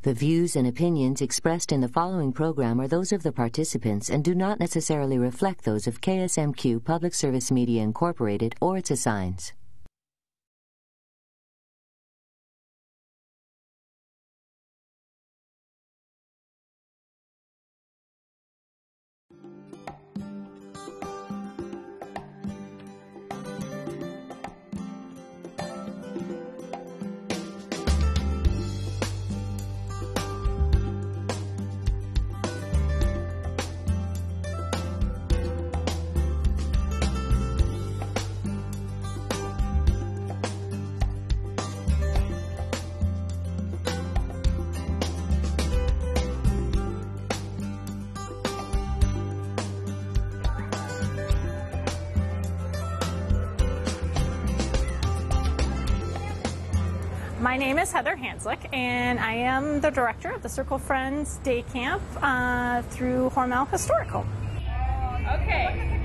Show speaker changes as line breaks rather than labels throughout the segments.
The views and opinions expressed in the following program are those of the participants and do not necessarily reflect those of KSMQ Public Service Media Incorporated or its assigns.
My name is Heather Hanslick, and I am the director of the Circle Friends Day Camp through Hormel Historical.
Okay.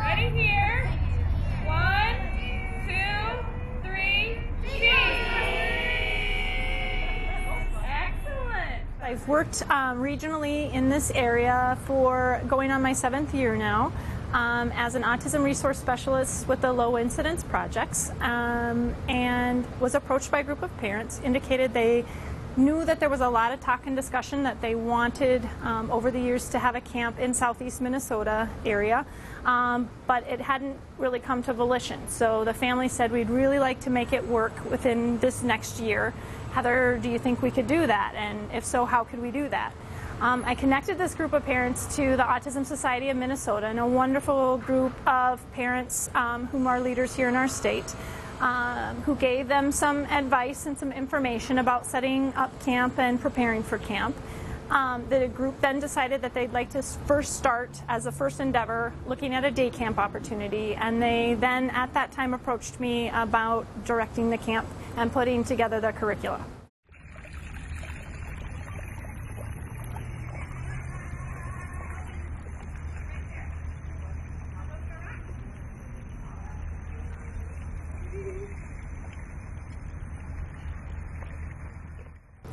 Ready here. 1, 2, 3, cheese. Excellent.
I've worked regionally in this area for going on my 7th year now. As an autism resource specialist with the Low Incidence Projects, and was approached by a group of parents, indicated they knew that there was a lot of talk and discussion that they wanted over the years to have a camp in southeast Minnesota area, but it hadn't really come to volition. So the family said, we'd really like to make it work within this next year. Heather, do you think we could do that? And if so, how could we do that? I connected this group of parents to the Autism Society of Minnesota, and a wonderful group of parents whom are leaders here in our state, who gave them some advice and some information about setting up camp and preparing for camp. The group then decided that they'd like to first start, as a first endeavor, looking at a day camp opportunity, and they then at that time approached me about directing the camp and putting together the curricula.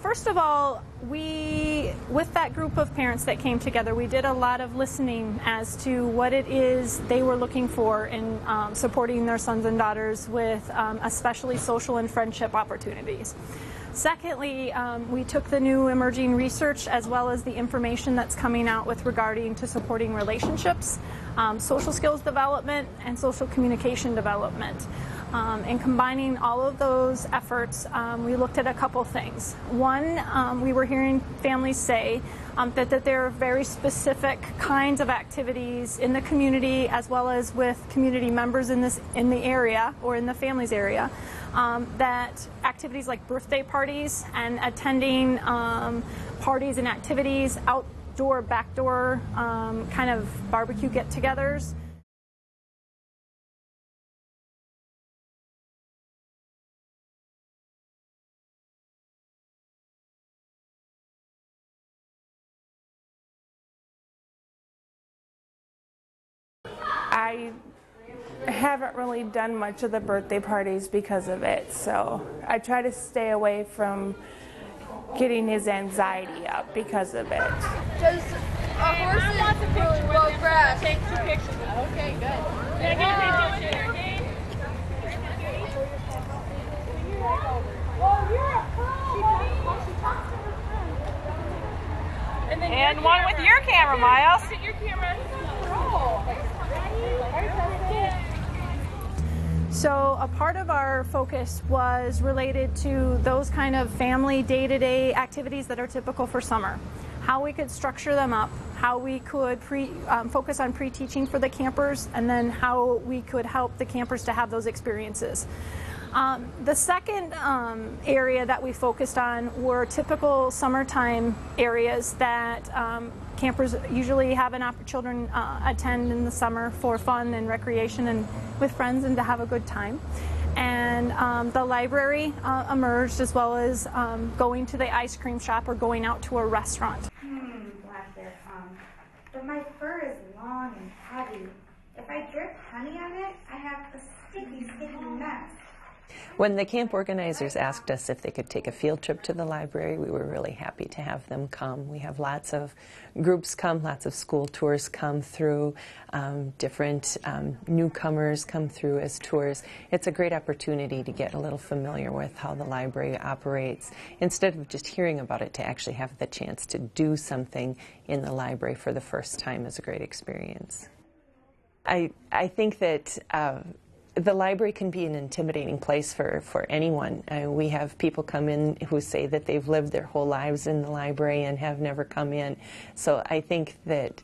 First of all, with that group of parents that came together, we did a lot of listening as to what it is they were looking for in supporting their sons and daughters with especially social and friendship opportunities. Secondly, we took the new emerging research as well as the information that's coming out with regarding to supporting relationships, social skills development, and social communication development. And combining all of those efforts, we looked at a couple things. One, we were hearing families say that there are very specific kinds of activities in the community as well as with community members in the area or in the family's area, that activities like birthday parties and attending parties and activities, outdoor, backdoor kind of barbecue get-togethers.
I haven't really done much of the birthday parties because of it, so I try to stay away from getting his anxiety up because of it.
Does a horse really love grass?
Take 2 pictures. Okay, good. Can I get a picture of your game? And one with your camera, Miles. Look at your camera.
So a part of our focus was related to those kind of family day-to-day activities that are typical for summer. How we could structure them up, how we could focus on pre-teaching for the campers, and then how we could help the campers to have those experiences. The second area that we focused on were typical summertime areas that campers usually have children attend in the summer for fun and recreation and with friends and to have a good time. And the library emerged, as well as going to the ice cream shop or going out to a restaurant.
Black bear but my fur is long and heavy. If I drip honey on it, I have a sticky mess.
When the camp organizers asked us if they could take a field trip to the library, we were really happy to have them come. We have lots of groups come, lots of school tours come through, different newcomers come through as tours. It's a great opportunity to get a little familiar with how the library operates, instead of just hearing about it, to actually have the chance to do something in the library for the first time is a great experience. I think that the library can be an intimidating place for anyone. We have people come in who say that they've lived their whole lives in the library and have never come in. So I think that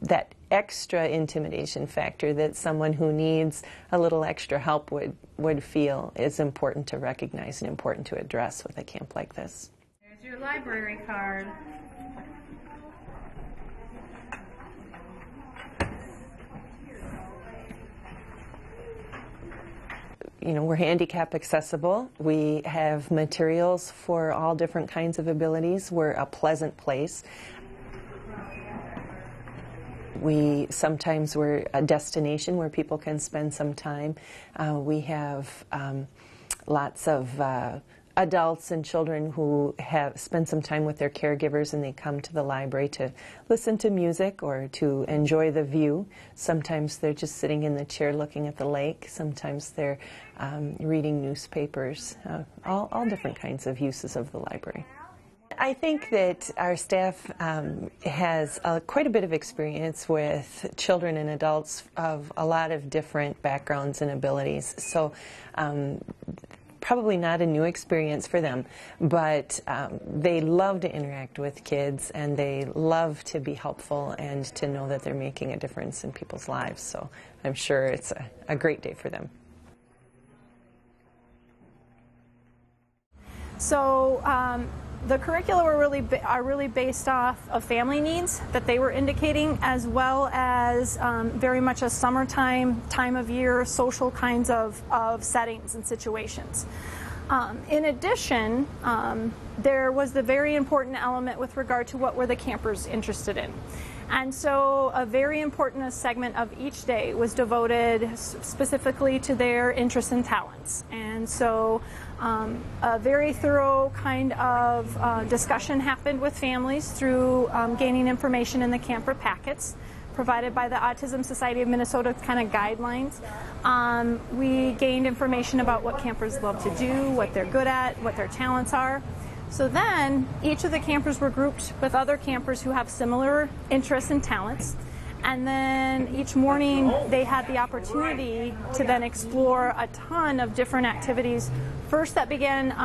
that extra intimidation factor that someone who needs a little extra help would feel is important to recognize and important to address with a camp like this.
There's your library card.
You know, we're handicap accessible. We have materials for all different kinds of abilities. We're a pleasant place. Sometimes we're a destination where people can spend some time. We have lots of adults and children who have spent some time with their caregivers, and they come to the library to listen to music or to enjoy the view. Sometimes they're just sitting in the chair looking at the lake. Sometimes they're reading newspapers, all different kinds of uses of the library. I think that our staff has quite a bit of experience with children and adults of a lot of different backgrounds and abilities. So probably not a new experience for them, but they love to interact with kids, and they love to be helpful and to know that they're making a difference in people's lives. So I'm sure it's a great day for them.
So the curricula are really based off of family needs that they were indicating, as well as very much a summertime, time of year, social kinds of settings and situations. In addition, there was the very important element with regard to what were the campers interested in. And so a very important segment of each day was devoted specifically to their interests and talents. And so a very thorough kind of discussion happened with families through gaining information in the camper packets provided by the Autism Society of Minnesota kind of guidelines. We gained information about what campers love to do, what they're good at, what their talents are. So then each of the campers were grouped with other campers who have similar interests and talents. And then each morning they had the opportunity to then explore a ton of different activities. First, that began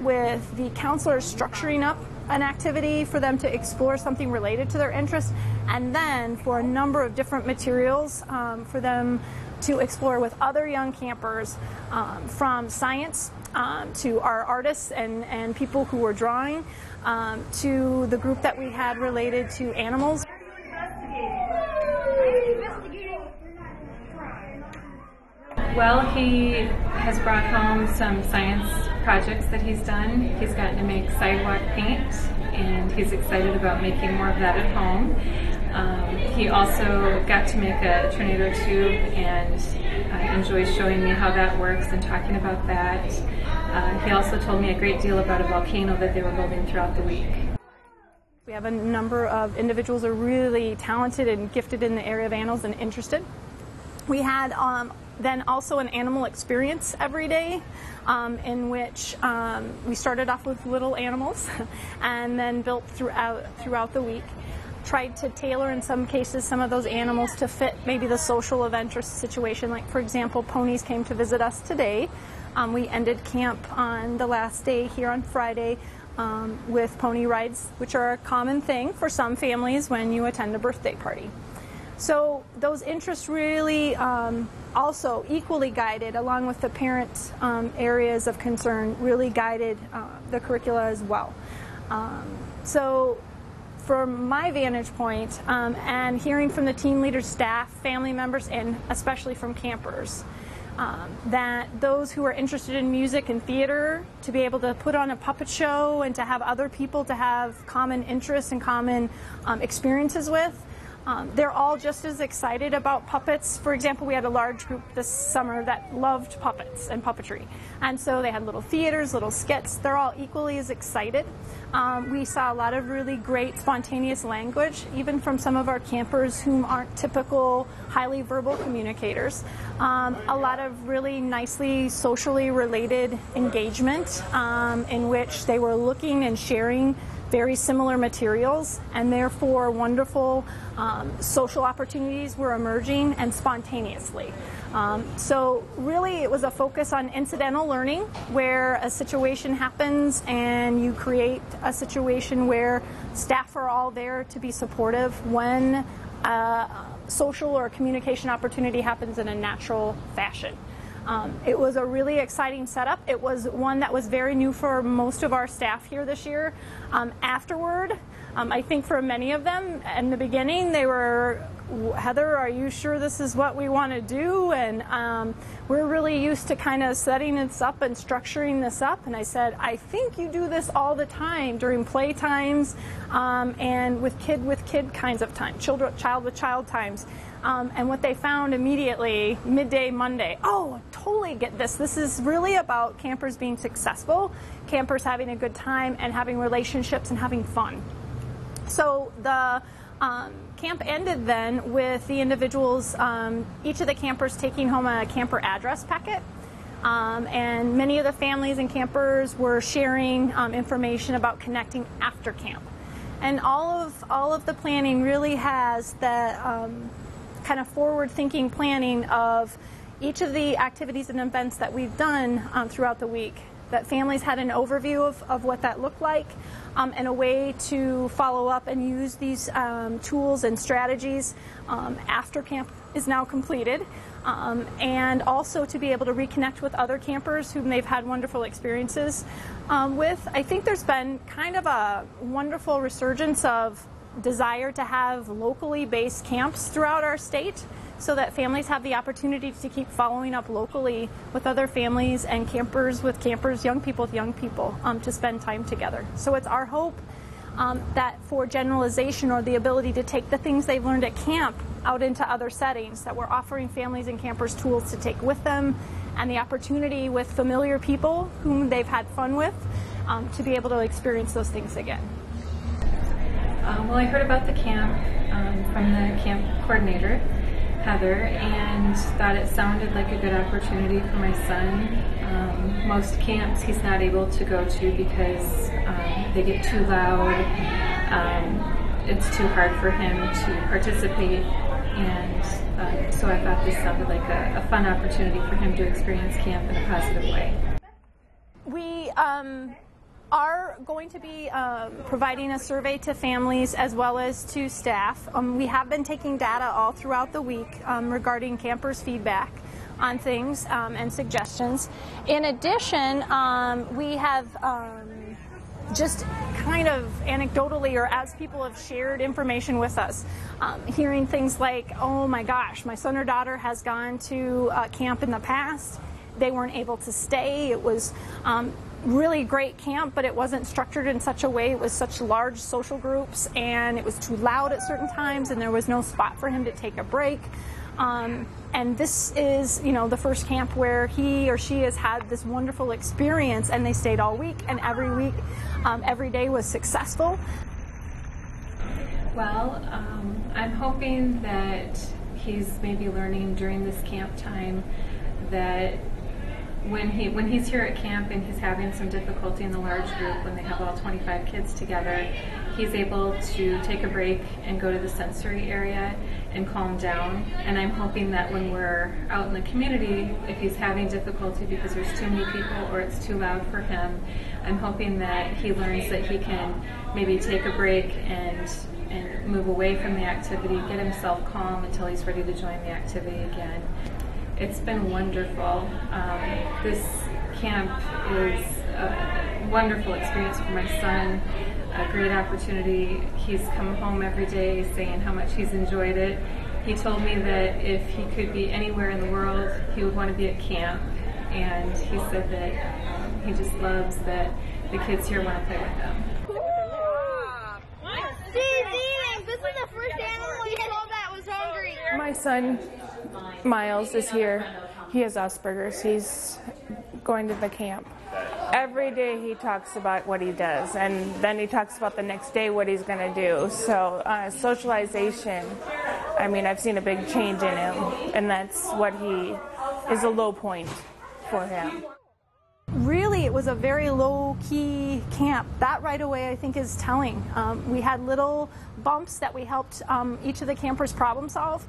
with the counselors structuring up an activity for them to explore something related to their interests, and then for a number of different materials for them to explore with other young campers, from science to our artists and people who were drawing, to the group that we had related to animals.
Well, he has brought home some science projects that he's done. He's gotten to make sidewalk paint, and he's excited about making more of that at home. He also got to make a tornado tube and enjoys showing me how that works and talking about that. He also told me a great deal about a volcano that they were building throughout the week.
We have a number of individuals who are really talented and gifted in the area of animals and interested. We had then also an animal experience every day, in which we started off with little animals and then built throughout the week. Tried to tailor, in some cases, some of those animals to fit maybe the social of interest situation. Like, for example, ponies came to visit us today. We ended camp on the last day here on Friday with pony rides, which are a common thing for some families when you attend a birthday party. So those interests really also equally guided, along with the parent areas of concern, really guided the curricula as well. So from my vantage point, and hearing from the team leaders, staff, family members, and especially from campers, that those who are interested in music and theater, to be able to put on a puppet show and to have other people to have common interests and common experiences with, They're all just as excited about puppets. For example, we had a large group this summer that loved puppets and puppetry. And so they had little theaters, little skits. They're all equally as excited. We saw a lot of really great spontaneous language, even from some of our campers whom aren't typical highly verbal communicators. A lot of really nicely socially related engagement in which they were looking and sharing very similar materials, and therefore wonderful social opportunities were emerging and spontaneously. So really it was a focus on incidental learning, where a situation happens and you create a situation where staff are all there to be supportive when a social or communication opportunity happens in a natural fashion. It was a really exciting setup. It was one that was very new for most of our staff here this year. Afterward, I think for many of them, in the beginning, they were, Heather, are you sure this is what we want to do? And we're really used to kind of setting this up and structuring this up. And I said, I think you do this all the time during play times and with kid kinds of time, child with child times. And what they found immediately, midday Monday, oh, totally get this. This is really about campers being successful, campers having a good time and having relationships and having fun. So the camp ended then with the individuals, each of the campers taking home a camper address packet. And many of the families and campers were sharing information about connecting after camp. And all of the planning really has the kind of forward-thinking planning of each of the activities and events that we've done throughout the week. That families had an overview of what that looked like and a way to follow up and use these tools and strategies after camp is now completed, and also to be able to reconnect with other campers whom they've had wonderful experiences with. I think there's been kind of a wonderful resurgence of desire to have locally based camps throughout our state so that families have the opportunity to keep following up locally with other families and campers with campers, young people with young people, to spend time together. So it's our hope that for generalization or the ability to take the things they've learned at camp out into other settings, that we're offering families and campers tools to take with them and the opportunity with familiar people whom they've had fun with to be able to experience those things again.
Well, I heard about the camp from the camp coordinator, Heather, and thought it sounded like a good opportunity for my son. Most camps he's not able to go to because they get too loud. It's too hard for him to participate, and so I thought this sounded like a fun opportunity for him to experience camp in a positive way.
We are going to be providing a survey to families as well as to staff. We have been taking data all throughout the week regarding campers' feedback on things and suggestions. In addition, we have just kind of anecdotally or as people have shared information with us, hearing things like, oh my gosh, my son or daughter has gone to camp in the past. They weren't able to stay. It was really great camp, but it wasn't structured in such a way. It was such large social groups, and it was too loud at certain times, and there was no spot for him to take a break. And this is, the first camp where he or she has had this wonderful experience, and they stayed all week, and every week, every day was successful.
Well, I'm hoping that he's maybe learning during this camp time that when he's here at camp and he's having some difficulty in the large group, when they have all 25 kids together, he's able to take a break and go to the sensory area and calm down. And I'm hoping that when we're out in the community, if he's having difficulty because there's too many people or it's too loud for him, I'm hoping that he learns that he can maybe take a break and move away from the activity, get himself calm until he's ready to join the activity again. It's been wonderful. This camp is a wonderful experience for my son, a great opportunity. He's come home every day saying how much he's enjoyed it. He told me that if he could be anywhere in the world, he would want to be at camp. And he said that he just loves that the kids here want to play with him.
This is the first animal we saw.
My son, Miles, is here. He has Asperger's. He's going to the camp. Every day he talks about what he does, and then he talks about the next day what he's going to do. So socialization, I mean, I've seen a big change in him, and that's what he is a low point for him.
Really, it was a very low-key camp. That right away, I think, is telling. We had little bumps that we helped each of the campers problem solve,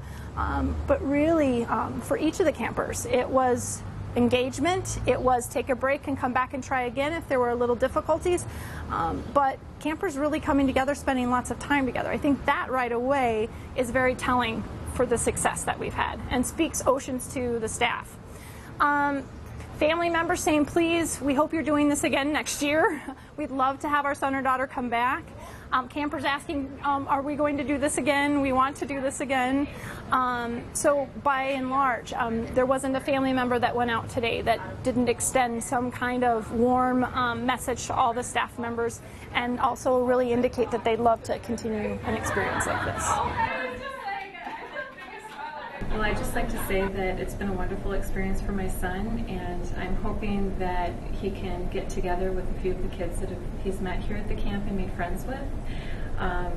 but really, for each of the campers, it was engagement. It was take a break and come back and try again if there were little difficulties. But campers really coming together, spending lots of time together. I think that right away is very telling for the success that we've had and speaks oceans to the staff. Family members saying, please, we hope you're doing this again next year. We'd love to have our son or daughter come back. Campers asking, are we going to do this again? We want to do this again. So by and large, there wasn't a family member that went out today that didn't extend some kind of warm message to all the staff members and also really indicate that they'd love to continue an experience like this.
Well, I'd just like to say that it's been a wonderful experience for my son, and I'm hoping that he can get together with a few of the kids that he's met here at the camp and made friends with.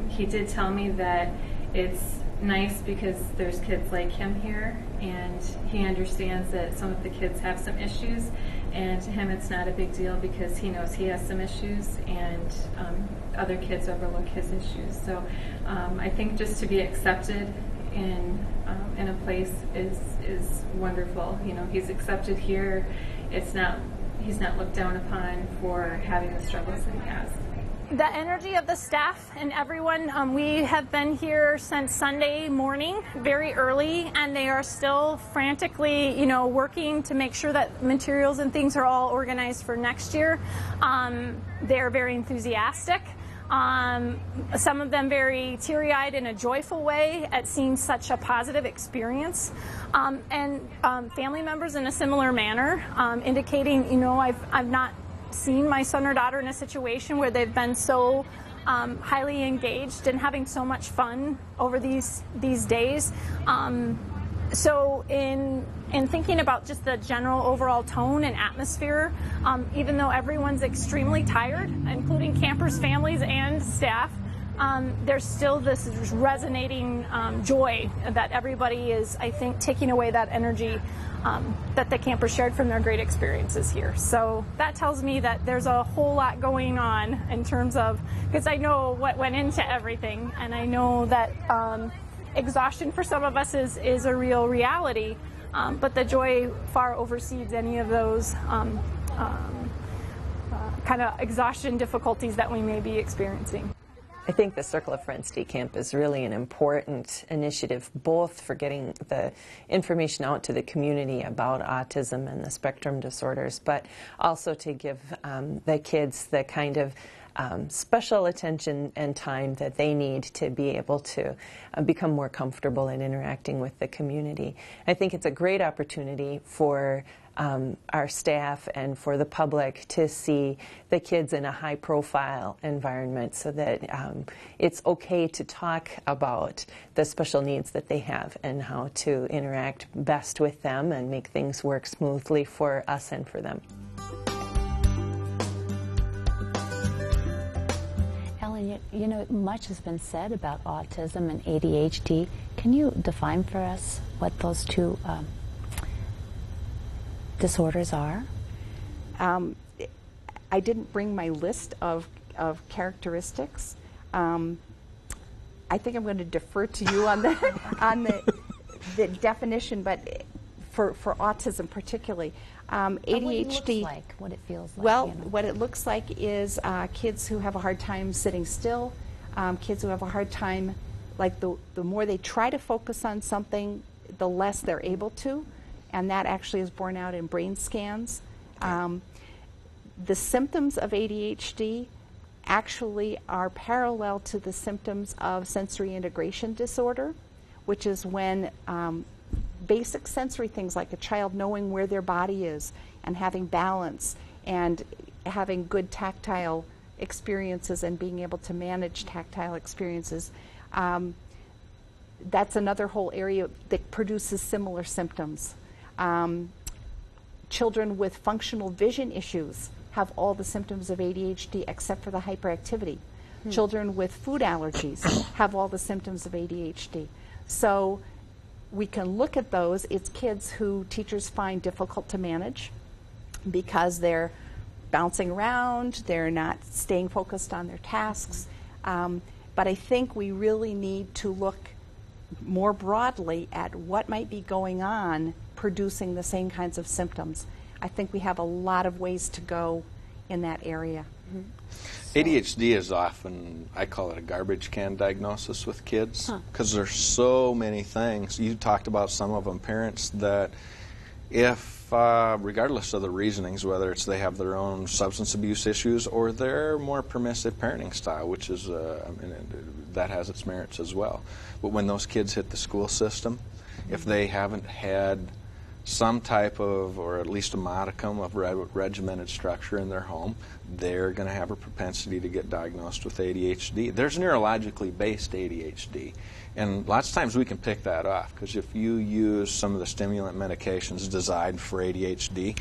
He did tell me that it's nice because there's kids like him here, and he understands that some of the kids have some issues, and to him it's not a big deal because he knows he has some issues, and other kids overlook his issues. So I think just to be accepted in a place is wonderful. You know, he's accepted here. He's not looked down upon for having the struggles that he has.
The energy of the staff and everyone, we have been here since Sunday morning, very early, and they are still frantically, you know, working to make sure that materials and things are all organized for next year. They're very enthusiastic. Some of them very teary-eyed in a joyful way at seeing such a positive experience, and family members in a similar manner, indicating, you know, I've not seen my son or daughter in a situation where they've been so highly engaged and having so much fun over these days. So in thinking about just the general overall tone and atmosphere, even though everyone's extremely tired, including campers, families, and staff, there's still this resonating joy that everybody is, I think, taking away that energy that the campers shared from their great experiences here. So that tells me that there's a whole lot going on in terms of, because I know what went into everything, and I know that exhaustion for some of us is a real reality, but the joy far oversees any of those kind of exhaustion difficulties that we may be experiencing.
I think the Circle of Friends Day Camp is really an important initiative, both for getting the information out to the community about autism and the spectrum disorders, but also to give the kids the kind of special attention and time that they need to be able to become more comfortable in interacting with the community. I think it's a great opportunity for our staff and for the public to see the kids in a high-profile environment so that it's okay to talk about the special needs that they have and how to interact best with them and make things work smoothly for us and for them.
You know, much has been said about autism and ADHD. Can you define for us what those two disorders are?
I didn't bring my list of characteristics. I think I'm going to defer to you on the definition, but for autism particularly. ADHD,
what it feels like.
Well,
you know.
what it looks like is kids who have a hard time sitting still, kids who have a hard time, like the more they try to focus on something, the less they're able to, and that actually is borne out in brain scans. The symptoms of ADHD actually are parallel to the symptoms of sensory integration disorder, which is when basic sensory things like a child knowing where their body is and having balance and having good tactile experiences and being able to manage tactile experiences. that's another whole area that produces similar symptoms. Children with functional vision issues have all the symptoms of ADHD except for the hyperactivity. Children with food allergies have all the symptoms of ADHD. So we can look at those. It's kids who teachers find difficult to manage because they're bouncing around, they're not staying focused on their tasks. But I think we really need to look more broadly at what might be going on producing the same kinds of symptoms. I think we have a lot of ways to go in that area.
ADHD is often, I call it a garbage can diagnosis with kids, because there's so many things. You talked about some of them, parents that if, regardless of the reasonings, whether it's they have their own substance abuse issues or their more permissive parenting style, which is, that has its merits as well. But when those kids hit the school system, if they haven't had some type of, or at least a modicum of regimented structure in their home, they're going to have a propensity to get diagnosed with ADHD. There's neurologically based ADHD, and lots of times we can pick that off, because if you use some of the stimulant medications designed for ADHD,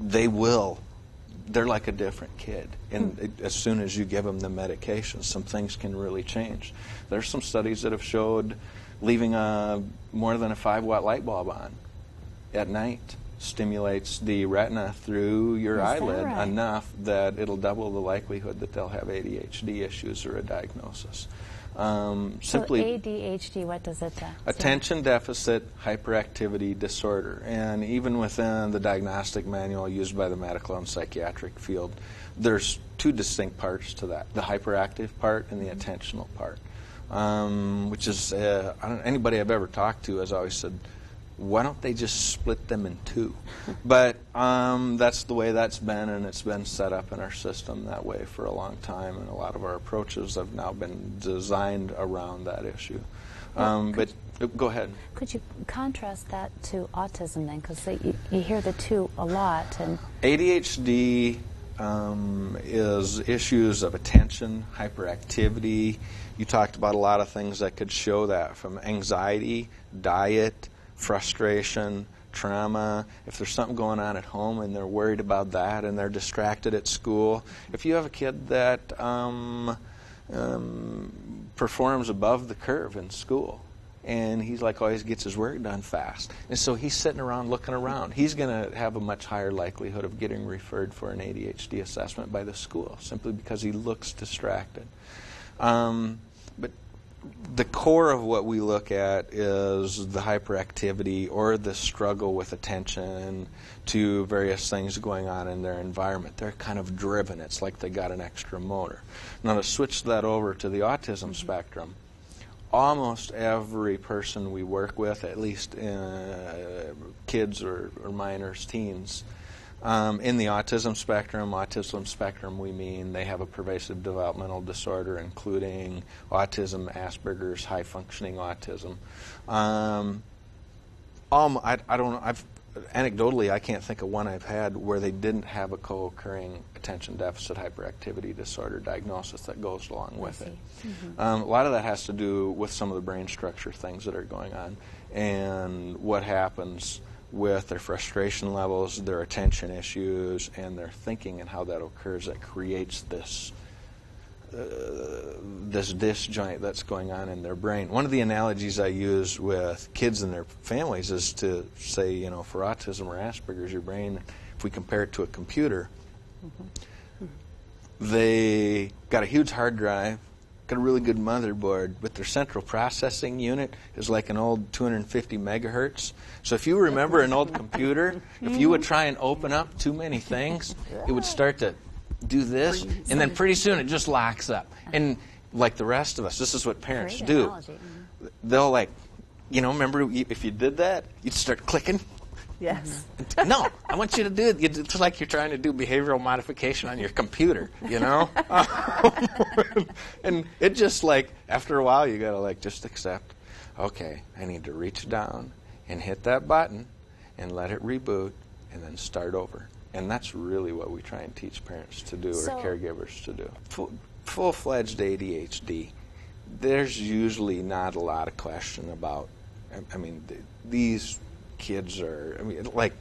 they're like a different kid. And as soon as you give them the medications, some things can really change. There's some studies that have showed leaving more than a 5-watt light bulb on at night stimulates the retina through your eyelid enough that it'll double the likelihood that they'll have ADHD issues or a diagnosis.
Simply, so ADHD, what does it do?
Attention deficit hyperactivity disorder. And even within the diagnostic manual used by the medical and psychiatric field, there's two distinct parts to that, the hyperactive part and the attentional part, which is, anybody I've ever talked to has always said, why don't they just split them in two? But that's the way that's been, and it's been set up in our system that way for a long time, and a lot of our approaches have now been designed around that issue. But go ahead.
Could you contrast that to autism then? Because you hear the two a lot. And
ADHD is issues of attention, hyperactivity. You talked about a lot of things that could show that, from anxiety, diet, frustration, trauma. If there's something going on at home and they're worried about that and they're distracted at school. If you have a kid that performs above the curve in school and he's like always gets his work done fast, and so he's sitting around looking around, he's going to have a much higher likelihood of getting referred for an ADHD assessment by the school simply because he looks distracted. But the core of what we look at is the hyperactivity or the struggle with attention to various things going on in their environment. They're kind of driven. It's like they got an extra motor. Now, to switch that over to the autism spectrum, almost every person we work with, at least kids or minors, teens, in the autism spectrum we mean they have a pervasive developmental disorder, including autism, Asperger's, high-functioning autism. Anecdotally, I can't think of one I've had where they didn't have a co-occurring attention deficit hyperactivity disorder diagnosis that goes along with it. A lot of that has to do with some of the brain structure things that are going on and what happens with their frustration levels, their attention issues, and their thinking, and how that occurs that creates this disjoint that's going on in their brain. One of the analogies I use with kids and their families is to say, for autism or Asperger's, your brain, if we compare it to a computer, they got a huge hard drive, got a really good motherboard, but their central processing unit is like an old 250 megahertz. So if you remember an old computer, if you would try and open up too many things, it would start to do this, and then pretty soon it just locks up. And like the rest of us, this is what parents do. They'll remember if you did that, you'd start clicking.
Yes.
No, I want you to do it. It's like you're trying to do behavioral modification on your computer, And it just after a while, you got to just accept, okay, I need to reach down and hit that button and let it reboot and then start over. And that's really what we try and teach parents to do or caregivers to do. Full-fledged ADHD there's usually not a lot of question about, I mean, these kids are, I mean, like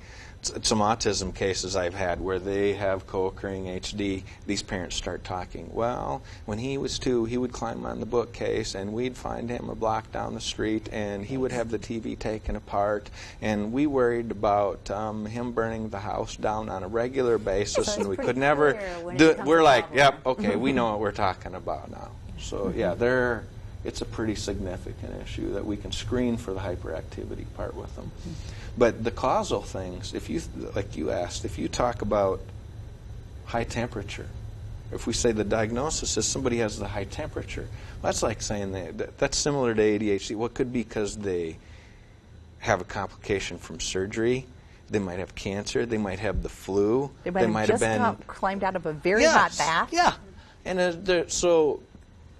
some autism cases I've had where they have co-occurring HD, these parents start talking, well, when he was 2, he would climb on the bookcase and we'd find him a block down the street and he would have the TV taken apart and we worried about him burning the house down on a regular basis,
so
and we could never do it. We're like, yep, okay, we know what we're talking about now. So yeah, it's a pretty significant issue that we can screen for the hyperactivity part with them. But the causal things, if you, like you asked, if you talk about high temperature, if we say the diagnosis is somebody has the high temperature, that's like saying that's similar to ADHD. What could be because they have a complication from surgery, they might have cancer, they might have the flu,
they might have just climbed out of a very hot bath.
Yeah, and so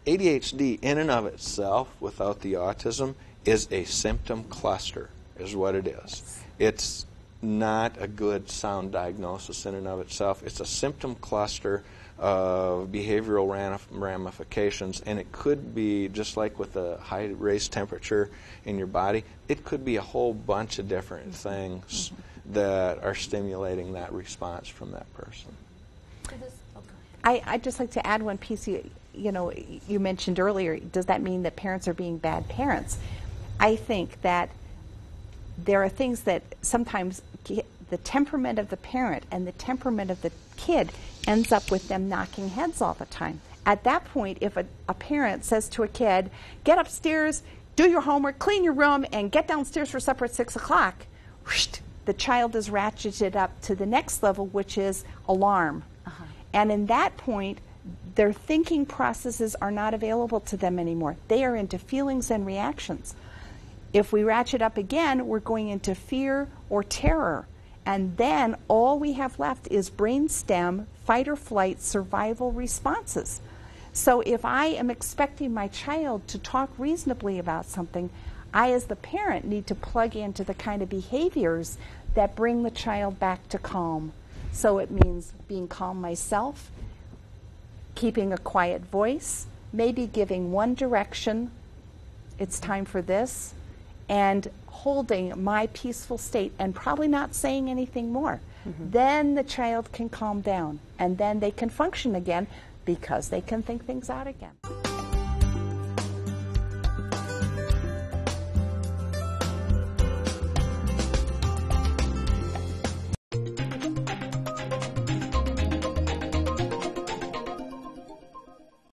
ADHD in and of itself, without the autism, is a symptom cluster, is what it is. It's not a good sound diagnosis in and of itself. It's a symptom cluster of behavioral ramifications, and it could be, just like with a high raised temperature in your body, it could be a whole bunch of different things that are stimulating that response from that person.
I'd just like to add one piece. You know, you mentioned earlier, does that mean that parents are being bad parents? I think that there are things that sometimes the temperament of the parent and the temperament of the kid ends up with them knocking heads all the time. At that point, if a parent says to a kid, get upstairs, do your homework, clean your room, and get downstairs for supper at 6 o'clock, the child is ratcheted up to the next level, which is alarm. And in that point, their thinking processes are not available to them anymore. They are into feelings and reactions. If we ratchet up again, we're going into fear or terror. And then all we have left is brainstem, fight or flight, survival responses. So if I am expecting my child to talk reasonably about something, I as the parent need to plug into the kind of behaviors that bring the child back to calm. So it means being calm myself, keeping a quiet voice, maybe giving one direction, it's time for this, and holding my peaceful state and probably not saying anything more. Then the child can calm down and then they can function again because they can think things out again.